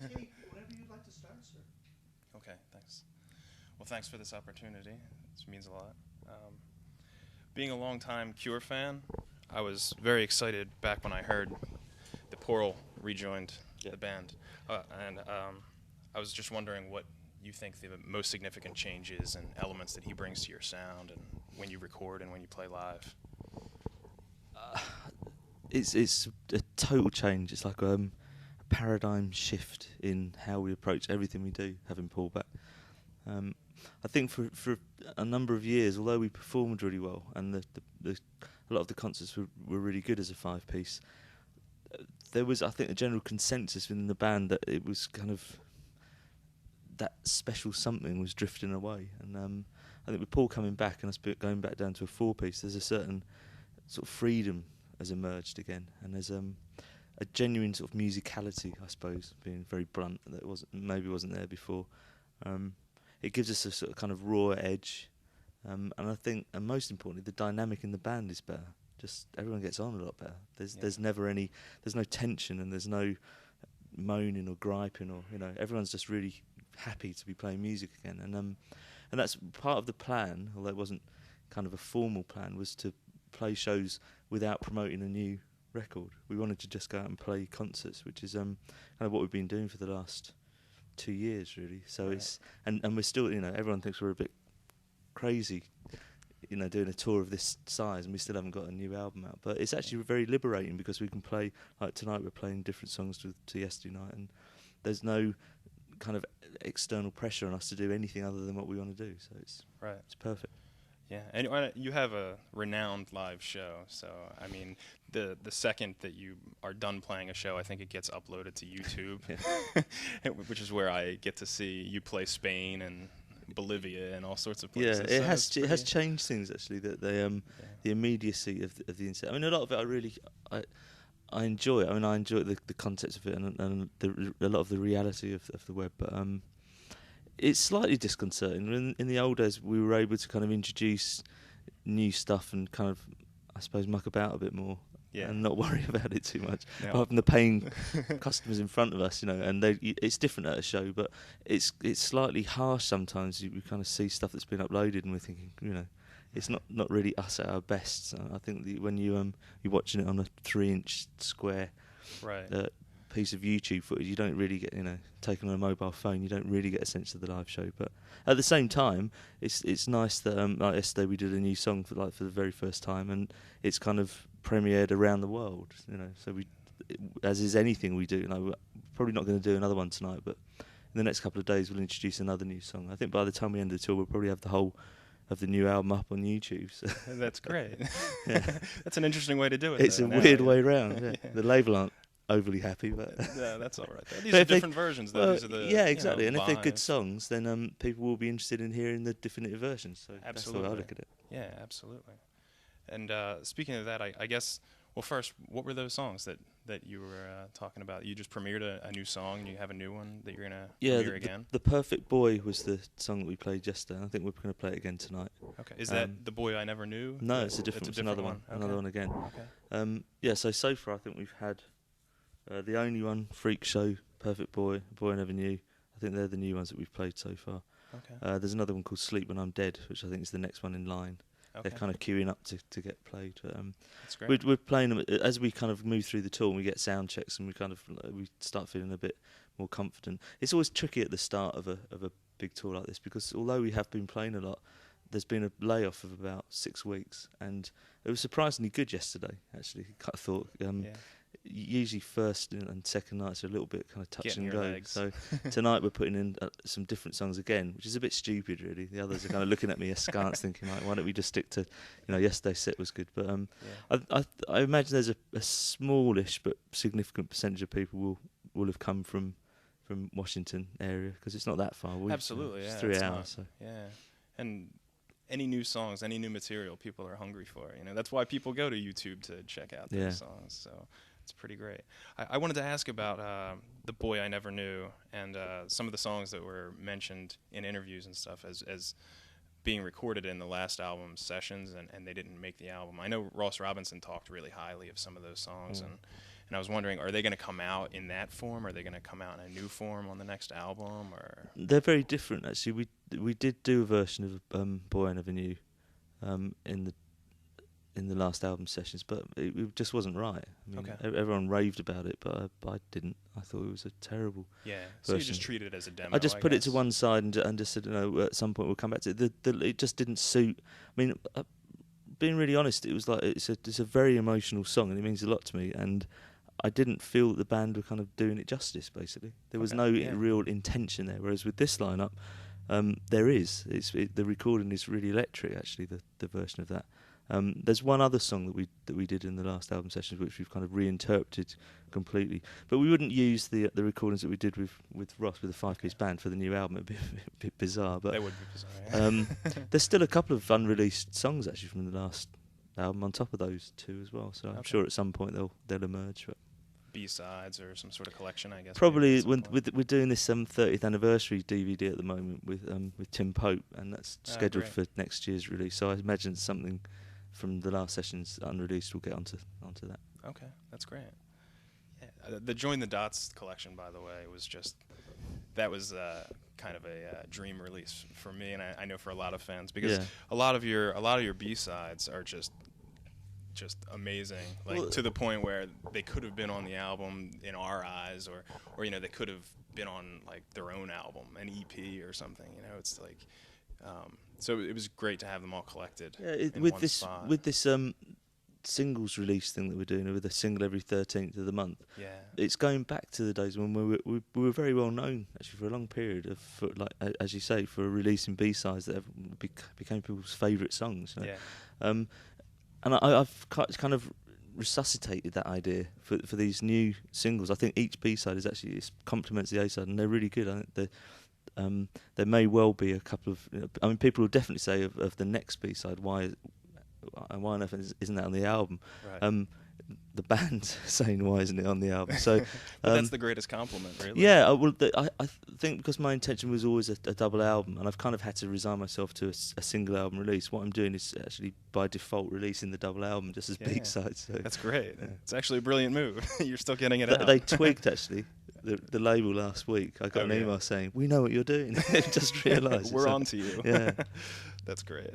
take whenever you'd like to start, sir. Okay, thanks. Well, thanks for this opportunity. This means a lot. Being a longtime Cure fan, I was very excited back when I heard that Porl rejoined Yeah. the band, and I was just wondering what you think the most significant changes and elements that he brings to your sound, and when you record and when you play live. It's a total change. It's like a paradigm shift in how we approach everything we do, having Paul back. I think for a number of years, although we performed really well and a lot of the concerts were really good as a five-piece, there was, I think, a general consensus within the band that it was kind of that special something was drifting away. And I think with Paul coming back and us going back down to a four-piece, there's a certain sort of freedom has emerged again, and there's a genuine sort of musicality, I suppose, being very blunt, that wasn't there before. It gives us a sort of kind of raw edge, and I think, and most importantly, the dynamic in the band is better. Just everyone gets on a lot better. There's no tension, and there's no moaning or griping, or everyone's just really happy to be playing music again. And that's part of the plan, although it wasn't kind of a formal plan, was to play shows without promoting a new record. We wanted to just go out and play concerts, which is kind of what we've been doing for the last 2 years, really. So right. it's and we're still, everyone thinks we're a bit crazy, doing a tour of this size, and we still haven't got a new album out. But it's actually very liberating because we can play, like tonight we're playing different songs to yesterday night, and there's no kind of external pressure on us to do anything other than what we want to do. So it's perfect. Yeah, and you have a renowned live show, so I mean, the second that you are done playing a show, I think it gets uploaded to YouTube, which is where I get to see you play Spain and Bolivia and all sorts of places. Yeah, it has changed things actually. That the immediacy of the incident. I mean, a lot of it I enjoy. I mean, I enjoy the concept of it and a lot of the reality of the web, but it's slightly disconcerting. In the old days, we were able to kind of introduce new stuff and kind of, I suppose, muck about a bit more and not worry about it too much, rather than the paying customers in front of us, and it's different at a show, but it's slightly harsh sometimes. We kind of see stuff that's been uploaded and we're thinking, it's not really us at our best. So I think when you're watching it on a 3-inch square piece of YouTube footage, you don't really get, taken on a mobile phone, you don't really get a sense of the live show. But at the same time, it's nice that like yesterday we did a new song for the very first time, and it's kind of premiered around the world. So we, as is anything we do, we're probably not going to do another one tonight, but in the next couple of days we'll introduce another new song. I think by the time we end the tour, we'll probably have the whole of the new album up on YouTube. So. That's great. That's an interesting way to do it. It's a weird way round. Yeah. The label aren't overly happy, but that's all right. These are different versions, though. These are the exactly. And if they're good live songs, then people will be interested in hearing the definitive versions. So absolutely. That's the way I look at it. Yeah, absolutely. And speaking of that, I guess, well, first, what were those songs that you were talking about? You just premiered a new song, and you have a new one that you're going to premiere again? The Perfect Boy was the song that we played yesterday. I think we're going to play it again tonight. Okay. Is that The Boy I Never Knew? No, it's another one. Okay. Another one again. Okay. So far I think we've had The Only One, Freak Show, Perfect Boy, Boy I Never Knew. I think they're the new ones that we've played so far. Okay. There's another one called Sleep When I'm Dead, which I think is the next one in line. Okay. They're kind of queuing up to get played. But, that's great. We're playing them as we kind of move through the tour, and we get sound checks, and we start feeling a bit more confident. It's always tricky at the start of a big tour like this, because although we have been playing a lot, there's been a layoff of about 6 weeks, and it was surprisingly good yesterday. Actually, I thought. Usually first and second nights are a little bit kind of touch and go. Legs. So tonight we're putting in some different songs again, which is a bit stupid, really. The others are kind of looking at me askance, thinking, like, why don't we just stick to, yesterday's set was good. But I imagine there's a smallish but significant percentage of people will have come from Washington area, because it's not that far. Absolutely, it's 3 hours. So. Yeah, and any new songs, any new material, people are hungry for. That's why people go to YouTube to check out those songs. So. It's pretty great. I wanted to ask about The Boy I Never Knew, and some of the songs that were mentioned in interviews and stuff as being recorded in the last album sessions, and they didn't make the album. I know Ross Robinson talked really highly of some of those songs, And I was wondering, are they going to come out in that form? Are they going to come out in a new form on the next album? Or They're very different, actually. We did do a version of Boy I Never Knew in the last album sessions, but it just wasn't right. I mean, Okay. everyone raved about it, but I didn't. I thought it was a terrible so you version. just treat it as a demo. I just put it to guess. one side and just said, at some point we'll come back to it. It just didn't suit. I mean, being really honest, it was like it's a very emotional song and it means a lot to me. And I didn't feel that the band were kind of doing it justice. Basically, there was no real intention there. Whereas with this lineup, there is. The recording is really electric. Actually, the version of that. There's one other song that we did in the last album sessions which we've kind of reinterpreted completely, but we wouldn't use the recordings that we did with Ross with the 5-piece band for the new album. It'd be a bit bizarre, but They would be bizarre. Yeah. there's still a couple of unreleased songs actually from the last album on top of those two as well. So I'm sure at some point they'll emerge. But B-sides or some sort of collection, I guess. probably we're doing this 30th anniversary DVD at the moment with Tim Pope, and that's scheduled great. for next year's release. So I imagine something from the last sessions unreleased will get onto that. Okay, that's great. Yeah. The Join the Dots collection, by the way, was that was kind of a dream release for me, and I know for a lot of fans, because a lot of your B-sides are just amazing, like to the point where they could have been on the album in our eyes, or they could have been on like their own album, an EP or something. It's like. So it was great to have them all collected in one spot. With this singles release thing that we're doing, with a single every 13th of the month. Yeah, it's going back to the days when we were very well known actually for a long period for like as you say, for releasing B-sides that became people's favourite songs. Yeah. And I've kind of resuscitated that idea for these new singles. I think each B-side it complements the A-side, and they're really good. I think there may well be a couple of. I mean, people will definitely say of the next B-side, why on earth isn't that on the album? Right. The band's saying, why isn't it on the album? So but that's the greatest compliment, really. Yeah, I think because my intention was always a double album, and I've kind of had to resign myself to a single album release. What I'm doing is actually by default releasing the double album just as B-sides. So that's great. Yeah. It's actually a brilliant move. You're still getting it out. They twigged actually. The label last week, I got an email saying, "We know what you're doing." They've just realised. We're on to you. Yeah, that's great.